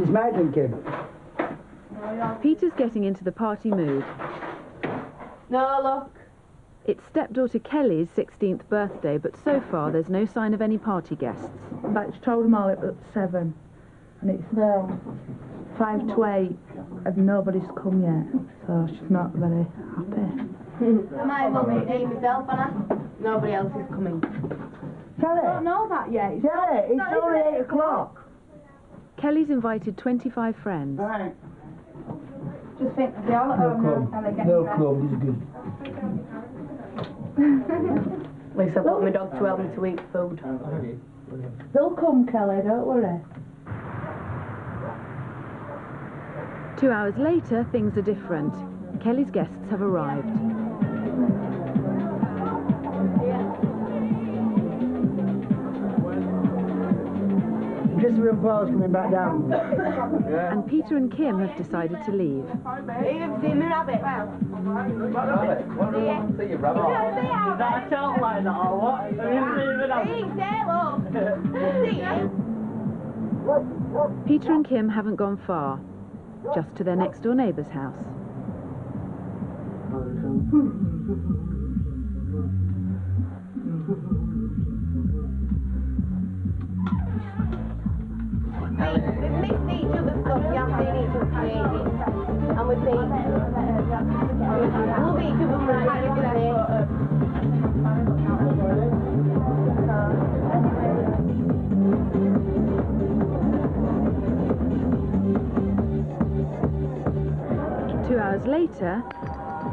It's my drink, Kim. Peter's getting into the party mood. No, look. It's stepdaughter Kelly's 16th birthday, but so far there's no sign of any party guests. But she told them all it was at 7, and it's now 5 to 8, and nobody's come yet, so she's not very happy. I might as well be doing myself, Anna. Nobody else is coming. Kelly! I don't know that yet. Kelly, it's only 8 o'clock. Kelly's invited 25 friends. Right. Just think, they all at home now, and they get No club, this is good. At least I've got my dog to help me to eat food. They'll come, Kelly, don't worry. 2 hours later, things are different. Kelly's guests have arrived. Christopher and Paul's coming back down. And Peter and Kim have decided to leave. You've seen me rabbit? What rabbit? What do you want to see your rabbit? Is that a child like that or what? Have you seen it? Peter and Kim haven't gone far, just to their next-door neighbour's house. We've missed each other's stuff, we haven't seen each other for ages. And we've been... Love each other for a 2 hours later,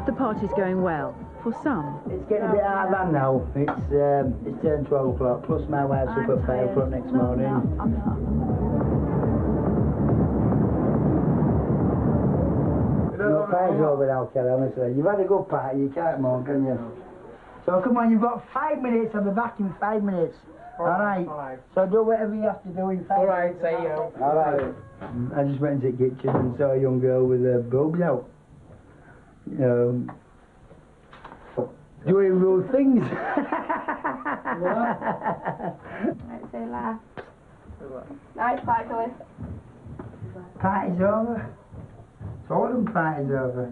the party's going well, for some. It's getting a bit out of hand now. It's turned 12 o'clock, plus my wife's up at 5 o'clock next morning. Your pie's over now, Kelly, honestly. You've had a good party, you can't moan, can you? So come on, you've got 5 minutes, I'll be back in 5 minutes. Alright? So do whatever you have to do in 5 minutes. Alright, say you. Alright. I just went into the kitchen and saw a young girl with her boobs out. Doing rude things. Let's say laugh. Nice party, Kelly. Party's over. All them parties over.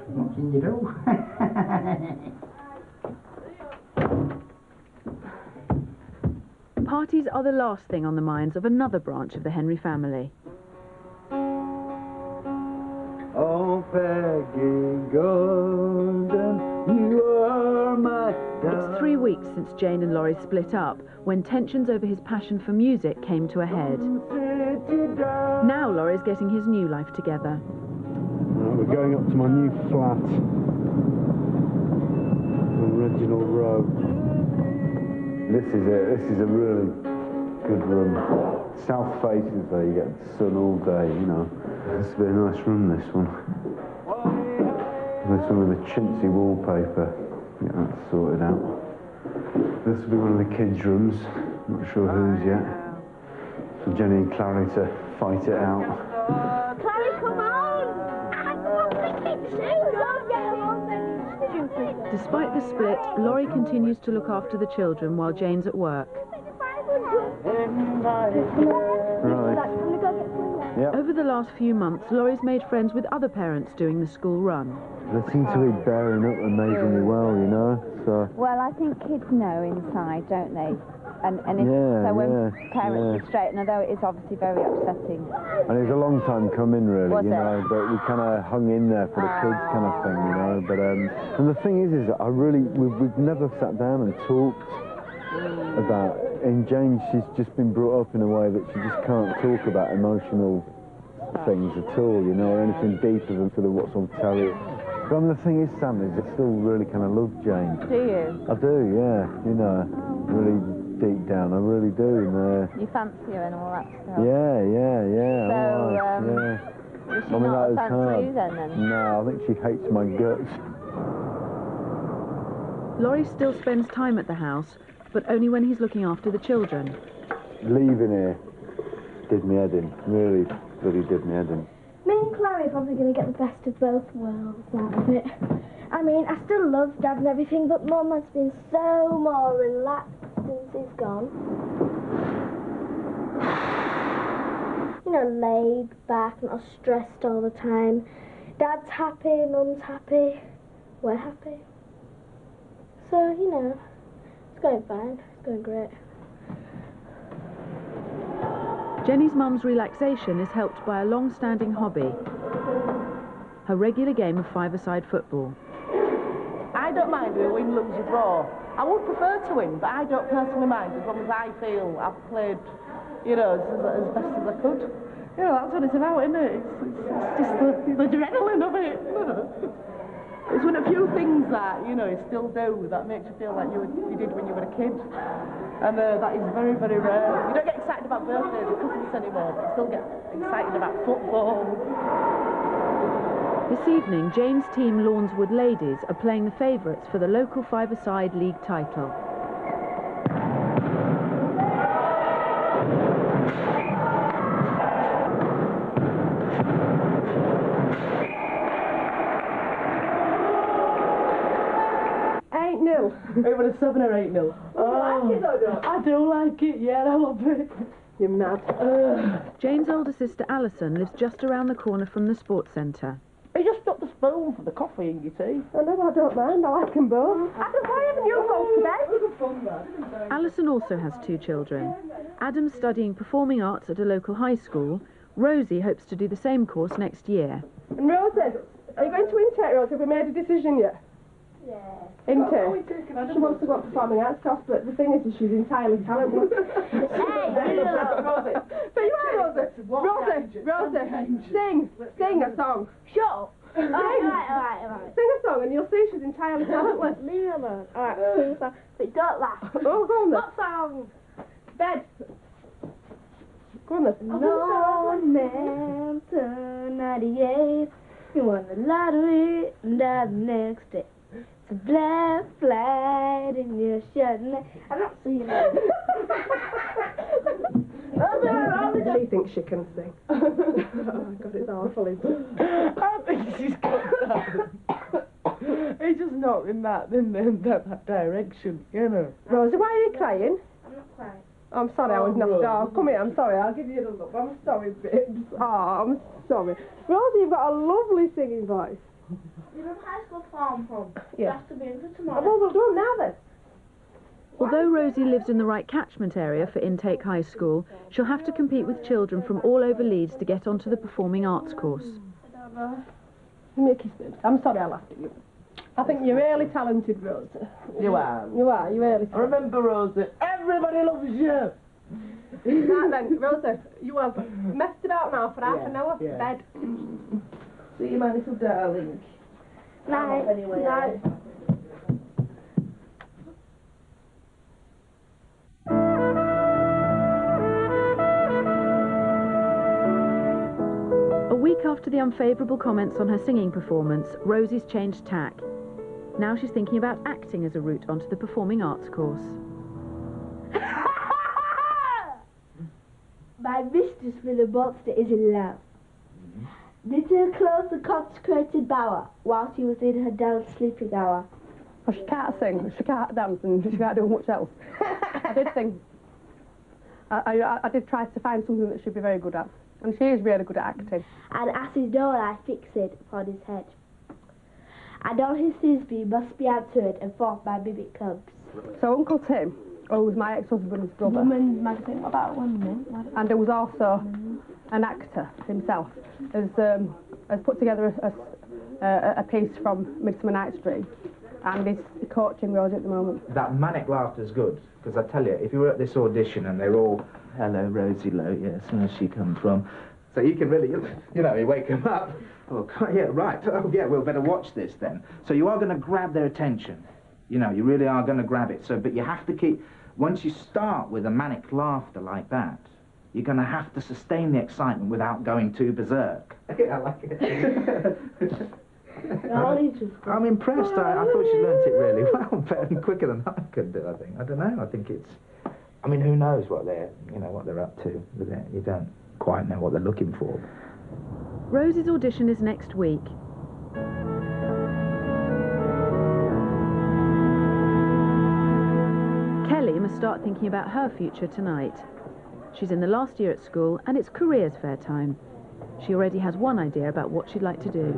What can you do? Parties are the last thing on the minds of another branch of the Henry family. Oh, Peggy Golden, you are my darling. It's 3 weeks since Jane and Laurie split up, when tensions over his passion for music came to a head. Now Laurie's getting his new life together. We're going up to my new flat on Reginald Road. This is it. This is a really good room. South faces though, you get the sun all day, you know. This will be a nice room, this one. This one with a chintzy wallpaper. Get that sorted out. This will be one of the kids' rooms. Not sure whose yet. For Jenny and Clary to fight it out. Clary, come on! Despite the split, Laurie continues to look after the children while Jane's at work. Right. Yep. Over the last few months, Laurie's made friends with other parents doing the school run. They seem to be bearing up amazingly well, you know. So. Well, I think kids know inside, don't they? And if, Yeah, so when yeah, parents are straight, and although it is obviously very upsetting. And it was a long time coming, really, Was you it? know, but we kind of hung in there for the kids kind of thing, you know. But and the thing is that we've never sat down and talked about. And Jane, she's just been brought up in a way that she just can't talk about emotional things at all, you know, or anything deeper than sort of what's on telly. But I mean, the thing is, Sam, is I still really kind of love Jane. Do you? I do, yeah, you know, really deep down, I really do. And, You fancy her and all that stuff? yeah, So, all right, yeah. Does she I mean, not that is fancy hard. you then? No, I think she hates my guts. Laurie still spends time at the house, but only when he's looking after the children. Leaving here did me head in, really bloody did me head in. Me and Clary are probably going to get the best of both worlds out of it. I mean, I still love Dad and everything, but Mum has been so more relaxed since he's gone. you know, laid back, not stressed all the time. Dad's happy, Mum's happy, we're happy. So, you know, it's going fine, it's going great. Jenny's mum's relaxation is helped by a long-standing hobby, her regular game of five-a-side football. I don't mind if we win, lose or draw. I would prefer to win, but I don't personally mind as long as I feel I've played, you know, as best as I could. You know, that's what it's about, isn't it? It's just the adrenaline of it. It's one of the few things that, you know, you still do that makes you feel like you did when you were a kid. And that is very, very rare. You don't get excited about birthdays or Christmas anymore, but you still get excited about football. This evening, Jane's team Lawnswood Ladies are playing the favourites for the local five-a-side league title. It was a 7 or 8-0. Oh, you like it, though, I do like it, yeah, I love it. You're mad. Jane's older sister Alison lives just around the corner from the sports centre. You just stuck the spoon for the coffee in your tea. I know, I don't mind, I like them both. Adam, why haven't you gone today? Alison also has 2 children. Adam's studying performing arts at a local high school. Rosie hopes to do the same course next year. And Rosie, are you going to Intake, Rosie? Have we made a decision yet? Yeah. Intake? She wants to go to performing arts course, but the thing is she's entirely talentless. Hey, Rosie. But you are, Rosie. Rosie, sing a song. Shut up. Alright. Sing a song and you'll see she's entirely talentless. Leave me alone. Alright, sing a song. But don't laugh. Oh, go on then. What song? Bed. Go on then. No man turned 98. You won the lottery and died the next day. It's a black flight in your shirt. I'm not singing that. She thinks she can sing. Oh God, it's awful, isn't it? I think she's got that. It's just not in that direction, you know. Rosie, why are you crying? I'm not crying. I'm sorry, I was knocked off. Come here, I'm sorry, I'll give you the look. I'm sorry, babes. Oh, I'm sorry. Rosie, you've got a lovely singing voice. You know high school farm home? Yeah. You have to be in for tomorrow. Oh, well, we'll do them now then. Although Rosie lives in the right catchment area for Intake High School, she'll have to compete with children from all over Leeds to get onto the performing arts course. I don't know. Give me a kiss, babes. I'm sorry I laughed at you. I think you're really talented, Rosie. You are. You're really talented. Remember, Rosie, everybody loves you. Right then, Rosie, you have messed it out now for half an hour. Yeah. Bed. See you, my little darling. Night. Anyway. Night. A week after the unfavourable comments on her singing performance, Rosie's changed tack. Now she's thinking about acting as a route onto the performing arts course. My mistress for the monster is in love. Little close the consecrated bower while she was in her down sleeping hour. Oh, she can't sing, she can't dance, and she can't do much else. I did sing. I did try to find something that she'd be very good at. And she is really good at acting. And as his door I fix it upon his head. And all his sins must be answered, and forth my mimic comes. So Uncle Tim, who was my ex-husband's brother, Women's magazine about women. and who was also an actor himself, has put together a piece from Midsummer Night's Dream, and is coaching Rosie at the moment. That manic laughter's good, because I tell you, if you were at this audition and they're all, hello, Rosie Lowe, yes, where's she come from? So you can really, you know, you wake them up. Oh, God, yeah, right. Oh, yeah, we'll better watch this then. So you are going to grab their attention. You know, you really are going to grab it. So, but you have to keep, once you start with a manic laughter like that, you're going to have to sustain the excitement without going too berserk. Yeah, I like it. I'm impressed. I thought she learnt it really well, better and quicker than I could do, I think. I don't know. I think it's, I mean, who knows what they're, you know, what they're up to with it. You don't quite know what they're looking for. Rosie's audition is next week. Kelly must start thinking about her future tonight. She's in the last year at school and it's careers fair time. She already has one idea about what she'd like to do.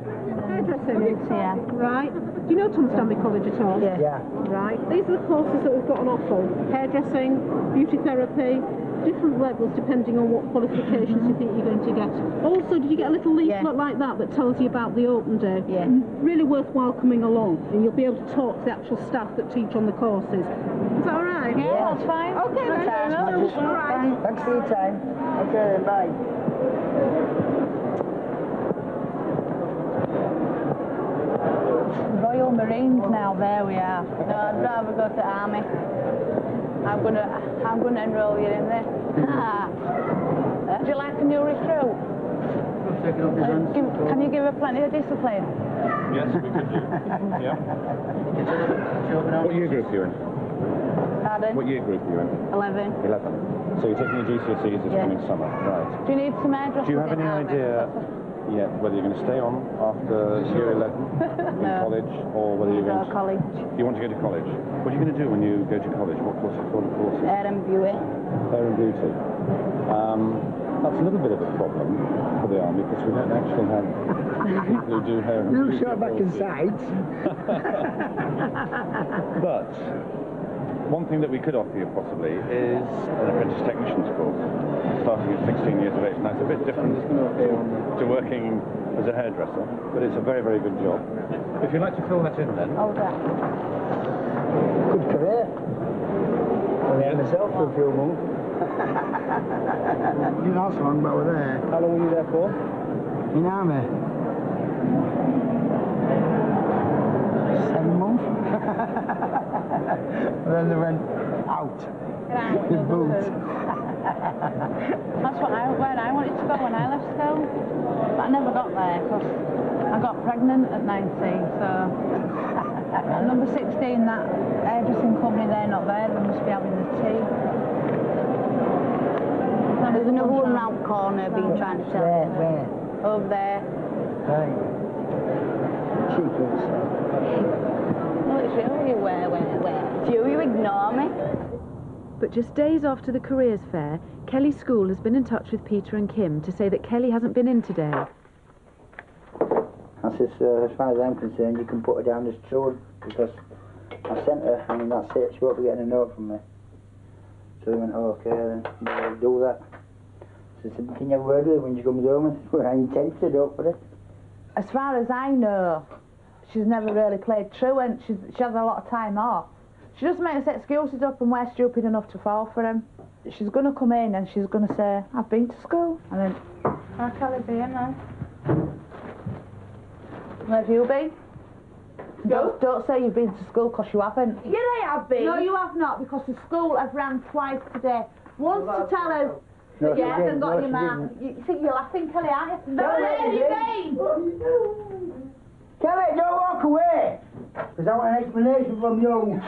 Hairdressing. Yeah. Right. Do you know Tom Stanley College at all? Yeah. Yeah. Right. These are the courses that we've got on offer. Hairdressing, beauty therapy, different levels depending on what qualifications you think you're going to get. Also, did you get a little leaflet like that that tells you about the open day? Yeah. Really worthwhile coming along, and you'll be able to talk to the actual staff that teach on the courses. Is that all right? Yeah, that's fine. Okay, then. All right. Thanks for your time. Okay, bye. Royal Marines now, there we are. No, I'd rather go to Army. I'm gonna enroll you in there. Do you like a new recruit? Can you give her plenty of discipline? Yes, we could do. Yeah. What year group are you in? Pardon? What year group are you in? 11. 11. So you're taking your GCSEs this coming summer, right? Do you need some hairdressers? Do you have any in Army? idea yet whether you're going to stay on after year 11 in college, or whether you're going to college? You want to go to college? What are you going to do when you go to college? What sort of courses? Hair and beauty. Hair and beauty. That's a little bit of a problem for the Army because we don't actually have people who do hair and beauty. You shot back and sides. But one thing that we could offer you possibly is an apprentice technician's course, starting at 16 years of age. Now it's a bit different to working as a hairdresser, but it's a very, very good job. If you'd like to fill that in then. Oh, that. Good career. I had myself for a few months. Didn't last long, but we're there. How long were you there for? In Army. 7 months. And then they went out. With boots. That's where I wanted to go when I left school. But I never got there because I got pregnant at 19, so at number 16, that hairdressing company, they're not there, they must be having the tea. There's another one round the corner being trying to sell. Where? Over there. Right. Cheekers. No, it's you. Where? Do you ignore me? But just days after the careers fair, Kelly's school has been in touch with Peter and Kim to say that Kelly hasn't been in today. I said, as far as I'm concerned, you can put her down as true because I sent her, and that's it. She won't be getting a note from me. So they went, oh, okay, then we'll do that. So I said, can you have a word with her when she comes home? I said, well, I intend to do it for it. As far as I know, she's never really played truant. She has a lot of time off. She just makes excuses up and we're stupid enough to fall for them. She's going to come in and she's going to say, I've been to school. And then, how can it be, man? Where have you been? Don't say you've been to school because you haven't. Yeah, I have been. No, you have not, because the school have ran twice today. Once to tell us that you haven't got your mark. You think you're laughing, Kelly, aren't you? No, where have you been? Kelly, don't walk away! Because I want an explanation from you.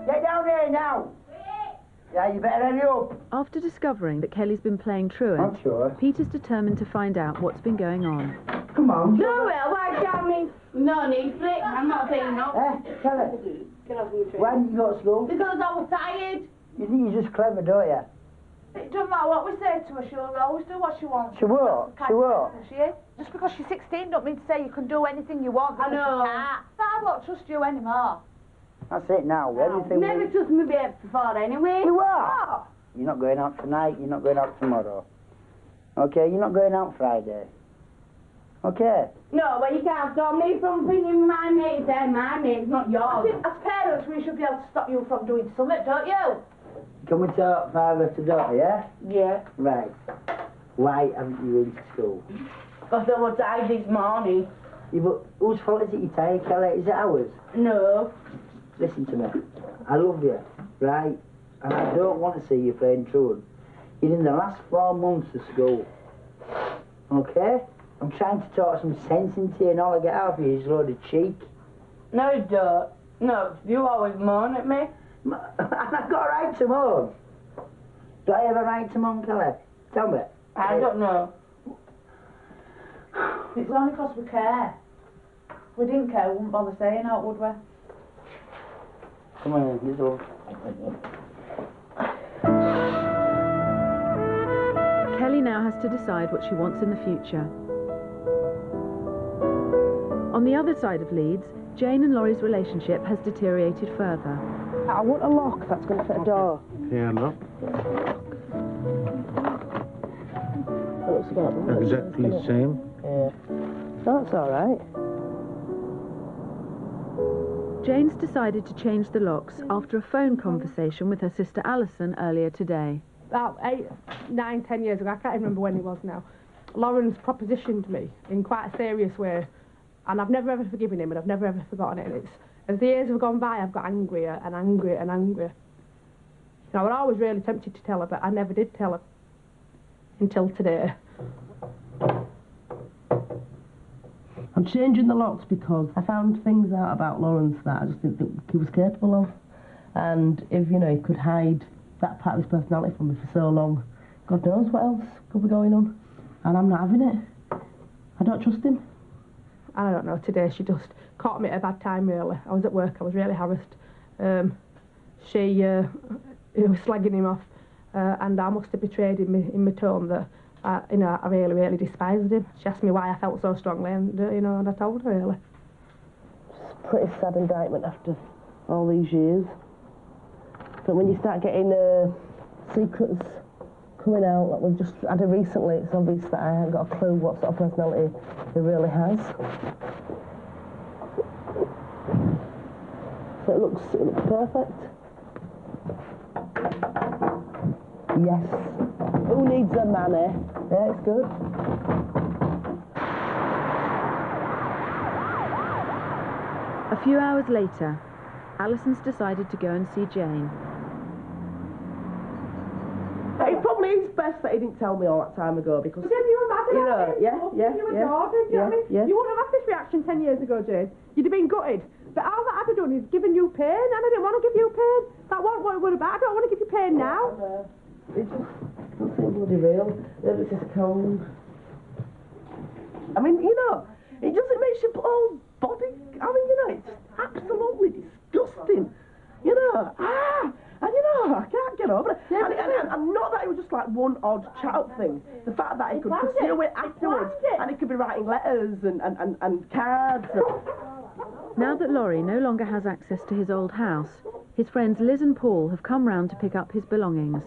Get down there now! Yeah, you better hurry up. After discovering that Kelly's been playing truant, I'm sure. Peter's determined to find out what's been going on. Come on. No, well, why tell me? No need for it. I'm not saying no. Kelly, why didn't you go to school? Because I was tired. You think you're just clever, don't you? It doesn't matter what we say to her, she'll always do what she wants. She will. She will. She is. Just because she's 16 don't mean to say you can do anything you want. I know. You can't. But I won't trust you anymore. That's it now. Everything. Never trust me before anyway. You are. You're not going out tonight. You're not going out tomorrow. Okay, you're not going out Friday. Okay. No, but you can't stop me from thinking my mates and my mates, not yours. I think as parents we should be able to stop you from doing something, don't you? Can we talk father to daughter, yeah? Yeah. Right. Why haven't you been to school? Because I was tired this morning. Yeah, but whose fault is it you're tired, Kelly? Is it ours? No. Listen to me. I love you, right? And I don't want to see you playing truant. You're in the last 4 months of school. Okay? I'm trying to talk some sense into you and all I get out of you is a load of cheek. No, you don't. No, you always moan at me. And I've got a right to moan. Do I have a right to moan, Kelly? Tell me. I don't know. It's only because we care. If we didn't care, we wouldn't bother saying out, would we? Come on, get off. Kelly now has to decide what she wants in the future. On the other side of Leeds, Jane and Laurie's relationship has deteriorated further. I want a lock that's going to fit a door. Yeah, look. That looks about right. Exactly the same. Yeah. That's all right. Jane's decided to change the locks after a phone conversation with her sister Alison earlier today. About 8, 9, 10 years ago, I can't even remember when it was now, Lauren's propositioned me in quite a serious way, and I've never ever forgiven him, and I've never ever forgotten it. And it's, as the years have gone by, I've got angrier and angrier and angrier. You know, I was always really tempted to tell her, but I never did tell her until today. I'm changing the locks because I found things out about Lawrence that I just didn't think he was capable of. And if, you know, he could hide that part of his personality from me for so long, God knows what else could be going on. And I'm not having it. I don't trust him. I don't know, today she just caught me at a bad time, really. I was at work, I was really harassed. She was slagging him off, and I must have betrayed in my tone that you know, I really, really despised him. She asked me why I felt so strongly, and you know, and I told her, really. It's a pretty sad indictment after all these years. But when you start getting secrets coming out, like we've just had it recently, it's obvious that I haven't got a clue what sort of personality he really has. So it looks perfect. Yes. Who needs a money? Yeah, it's good. A few hours later, Alison's decided to go and see Jane. It probably is best that he didn't tell me all that time ago because... But then you were mad you know, about it. You adored him, do you know what I mean? yeah. You wouldn't have had this reaction 10 years ago, Jane. You'd have been gutted. But all that I'd have done is given you pain, and I didn't want to give you pain. That wasn't what it was about. I don't want to give you pain now. It just doesn't seem bloody real. It's just cold. I mean, you know, it doesn't make your whole body... I mean, you know, it's just absolutely disgusting. You know, and you know, I can't get over it. Yeah, and not that it was just like one odd chat-up thing. The fact that he could pursue it afterwards, and he could be writing letters and cards. Now that Laurie no longer has access to his old house, his friends Liz and Paul have come round to pick up his belongings.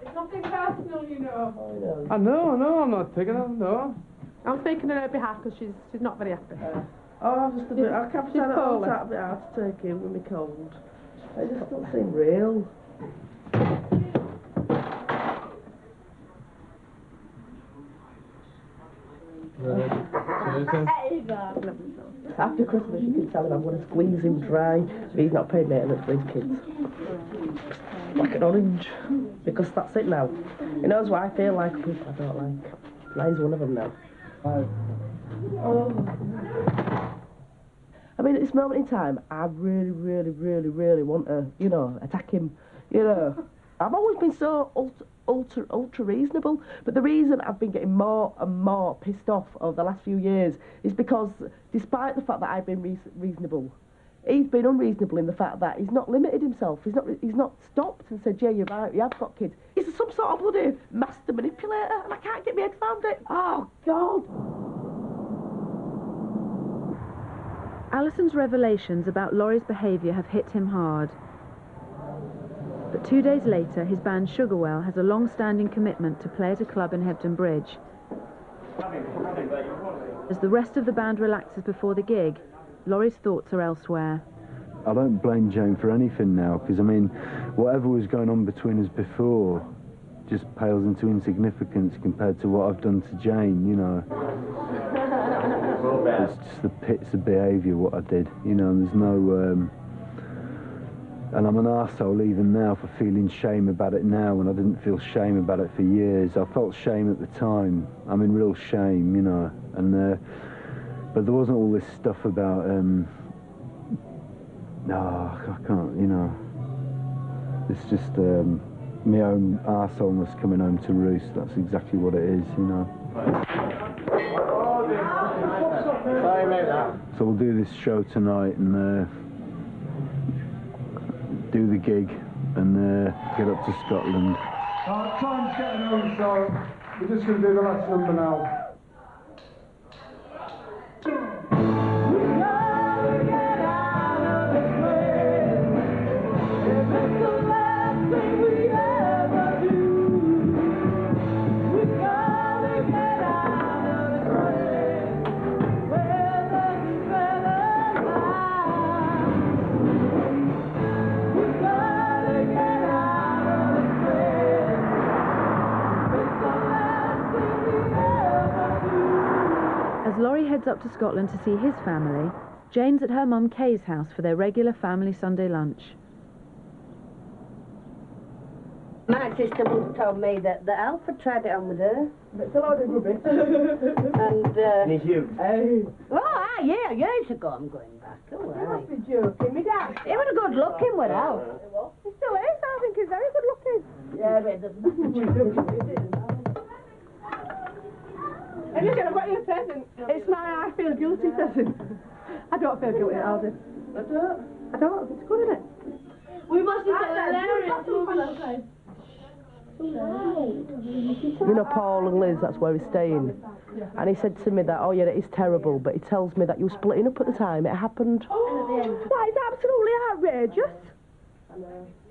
It's nothing personal, you know. I know, I'm not taking it, no. I'm speaking on her behalf because she's not very happy. I'm just a bit... I can't find it all that a bit hard to take in with me cold. It just doesn't seem real. After Christmas, you can tell him I'm going to squeeze him dry if he's not paid maintenance for his kids. Like an orange. Because that's it now. He knows what I feel like, people I don't like. And he's one of them now. I mean, at this moment in time, I really, really, really, really want to, you know, attack him. You know, I've always been so ultra reasonable, but the reason I've been getting more and more pissed off over the last few years is because, despite the fact that I've been reasonable, he's been unreasonable in the fact that he's not limited himself. He's not stopped and said, "Yeah, you're right. You have got kids." He's some sort of bloody master manipulator, and I can't get my head around it. Oh God! Alison's revelations about Laurie's behaviour have hit him hard. But 2 days later, his band Sugarwell has a long-standing commitment to play at a club in Hebden Bridge. As the rest of the band relaxes before the gig, Laurie's thoughts are elsewhere. I don't blame Jane for anything now, because, I mean, whatever was going on between us before just pales into insignificance compared to what I've done to Jane, you know. It's just the pits of behaviour what I did, you know, and there's no... And I'm an arsehole even now for feeling shame about it now, when I didn't feel shame about it for years. I felt shame at the time. I'm in real shame, you know. And but there wasn't all this stuff about, no, I can't, you know. It's just my own arseholeness coming home to roost. That's exactly what it is, you know. So we'll do this show tonight and do the gig and get up to Scotland. Time's getting on, so we're just going to do the last number now. As Laurie heads up to Scotland to see his family, Jane's at her mum Kay's house for their regular family Sunday lunch. My sister once told me that Alfred tried it on with her. It's a lot of rubbish. And, It's you. yeah, years ago I'm going back. Oh, You must be joking. Me dad. He was a good looking without. He still is. I think he's very good looking. Yeah, but it doesn't. And look, I've got you a present. It's my I feel guilty present. I don't feel guilty, Alden. I don't. It's good, isn't it? We must have hilarious. You know Paul and Liz, that's where he's staying. And he said to me that, oh yeah, it is terrible, but he tells me that you were splitting up at the time it happened. Why, it's absolutely outrageous.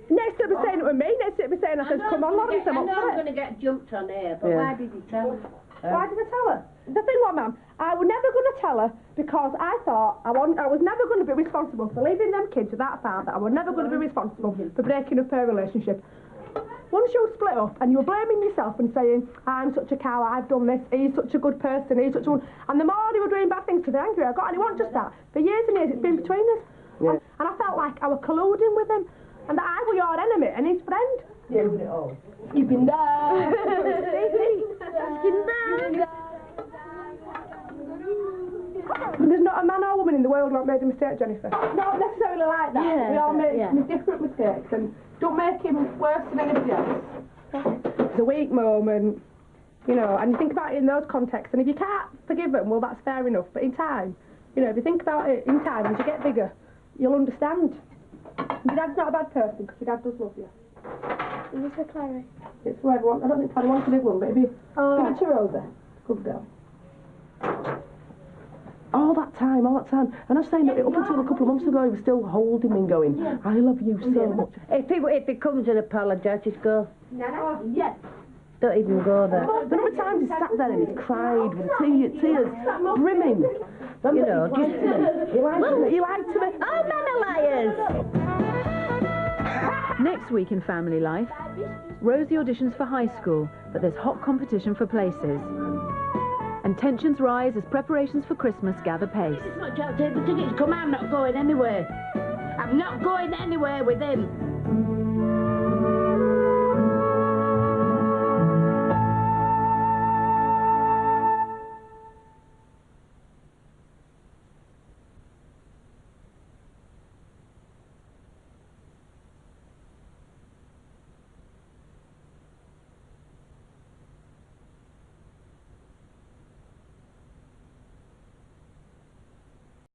Next to be saying it with me, next to be saying I said, come on, Lawrence, I'm I up know for I'm it. going to get jumped on here, but why did you tell her? Why did I tell her? The thing was, Mum, I was never going to tell her because I thought I was never going to be responsible for leaving them kids with that father. I was never going to be responsible for breaking up her relationship. Once you split up and you were blaming yourself and saying, I'm such a cow, I've done this, he's such a good person, he's such a one, and the more they were doing bad things to the angrier I got, and it wasn't just that. For years and years it's been between us. Yeah. And I felt like I was colluding with him and that I was your enemy and his friend. Yeah, it all. Skipping down. There's not a man or woman in the world who not made a mistake, Jennifer. Not necessarily like that. Yeah, we all make different mistakes and don't make him worse than anybody else. It's a weak moment, you know, and you think about it in those contexts, and if you can't forgive him, well, that's fair enough, but in time, you know, if you think about it in time, as you get bigger, you'll understand. Your dad's not a bad person, because your dad does love you. Is this a Clary? It's for everyone. I don't think Paddy wants a big one, but it'd be... Give it to Rosa. Good girl. All that time. And I was saying that up until a couple of months ago, he was still holding me and going, I love you so much. If he comes and apologises, just go. Yes. Don't even go there. The number of times he sat there and he cried with tears brimming. You know, just... He lied to me. Oh, men are liars! Next week in Family Life, Rosie auditions for high school, but there's hot competition for places. And tensions rise as preparations for Christmas gather pace. Look, Jack, take the tickets. Come on, I'm not going anywhere. I'm not going anywhere with him.